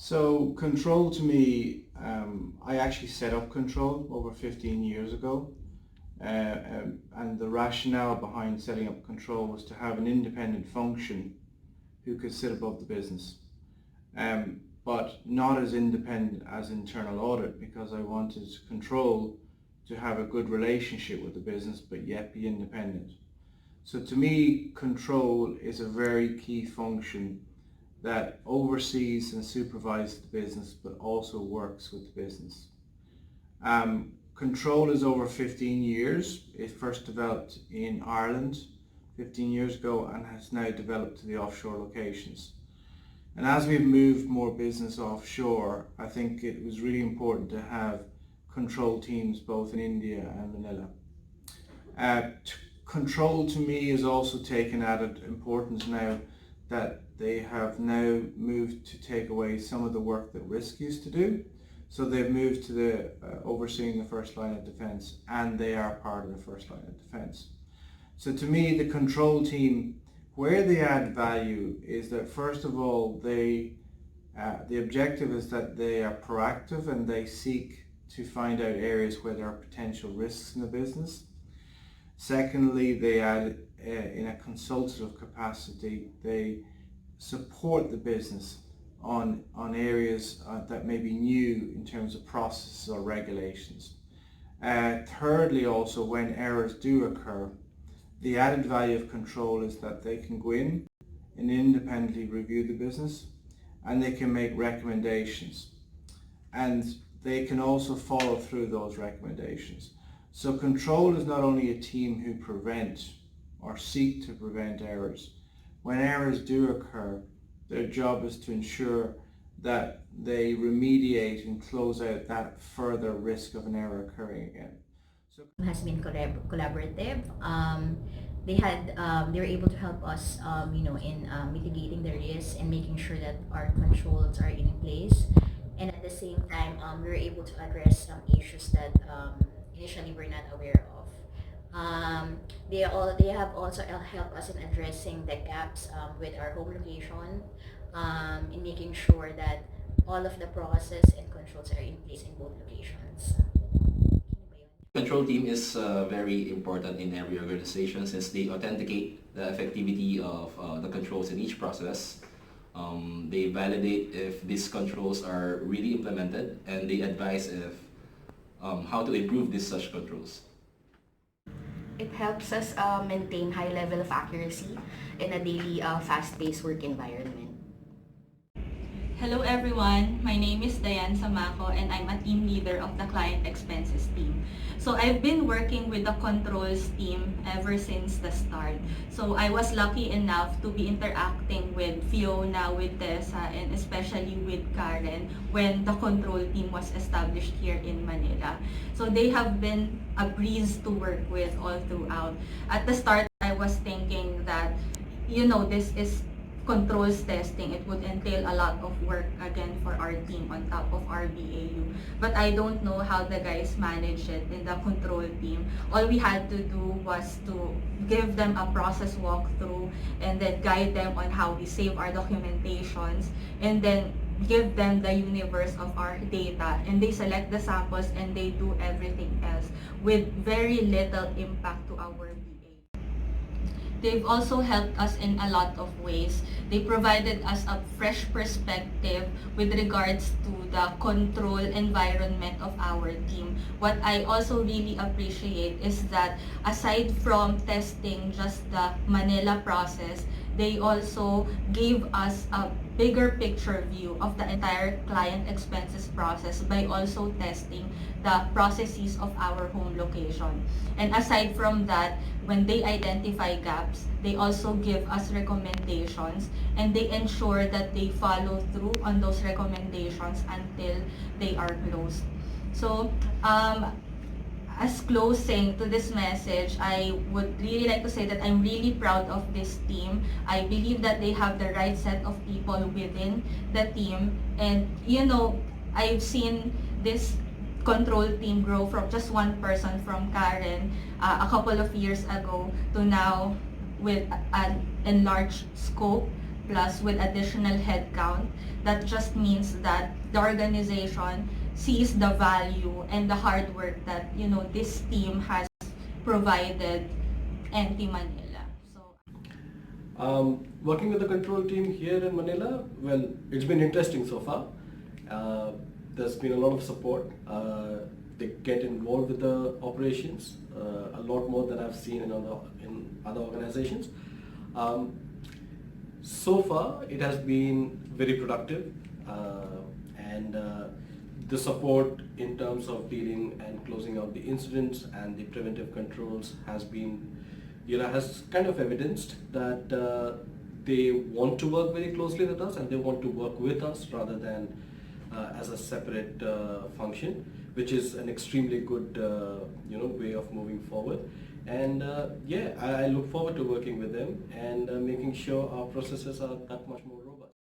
So control to me, I actually set up control over 15 years ago. And the rationale behind setting up control was to have an independent function who could sit above the business. But not as independent as internal audit, because I wanted control to have a good relationship with the business but yet be independent. So to me, control is a very key function that oversees and supervises the business but also works with the business. Control is over 15 years. It first developed in Ireland 15 years ago and has now developed to the offshore locations. And as we've moved more business offshore, I think it was really important to have control teams both in India and Manila. Control to me is also taken added importance now that they have now moved to take away some of the work that risk used to do. So they've moved to the overseeing the first line of defence, and they are part of the first line of defence. So to me, the control team, where they add value is that first of all, the objective is that they are proactive and they seek to find out areas where there are potential risks in the business. Secondly, they add in a consultative capacity, they support the business on areas that may be new in terms of processes or regulations. Thirdly, also, when errors do occur, the added value of control is that they can go in and independently review the business, and they can make recommendations, and they can also follow through those recommendations. So control is not only a team who prevent or seek to prevent errors. When errors do occur, their job is to ensure that they remediate and close out that further risk of an error occurring again. So has been collaborative. They were able to help us, in mitigating the risks and making sure that our controls are in place. And at the same time, we were able to address some issues that initially we're not aware of. They have also helped us in addressing the gaps with our home location, in making sure that all of the process and controls are in place in both locations. Control team is very important in every organization since they authenticate the effectivity of the controls in each process. They validate if these controls are really implemented, and they advise if how to improve these such controls. It helps us maintain high level of accuracy in a daily fast-paced work environment. Hello everyone, my name is Diane Samaco and I'm a team leader of the client expenses team. So I've been working with the controls team ever since the start. So I was lucky enough to be interacting with Fiona, with Tessa, and especially with Karen when the control team was established here in Manila. So they have been a breeze to work with all throughout. At the start, I was thinking that, this is controls testing. It would entail a lot of work again for our team on top of our BAU. But I don't know how the guys manage it in the control team. All we had to do was to give them a process walkthrough and then guide them on how we save our documentations, and then give them the universe of our data, and they select the samples and they do everything else with very little impact to our BAU. They've also helped us in a lot of ways. They provided us a fresh perspective with regards to the control environment of our team. What I also really appreciate is that aside from testing just the Manila process, they also gave us a bigger picture view of the entire client expenses process by also testing the processes of our home location. And aside from that, when they identify gaps, they also give us recommendations, and they ensure that they follow through on those recommendations until they are closed. So as closing to this message, I would really like to say that I'm really proud of this team. I believe that they have the right set of people within the team. And I've seen this control team grow from just one person, from Karen a couple of years ago, to now with an enlarged scope, plus with additional headcount. That just means that the organization sees the value and the hard work that, you know, this team has provided NT Manila. So working with the control team here in Manila, well, it's been interesting so far. There's been a lot of support. They get involved with the operations a lot more than I've seen in other organizations. So far, it has been very productive, and the support in terms of dealing and closing out the incidents and the preventive controls has been, has kind of evidenced that they want to work very closely with us and they want to work with us rather than as a separate function, which is an extremely good way of moving forward. And I look forward to working with them and making sure our processes are that much more robust.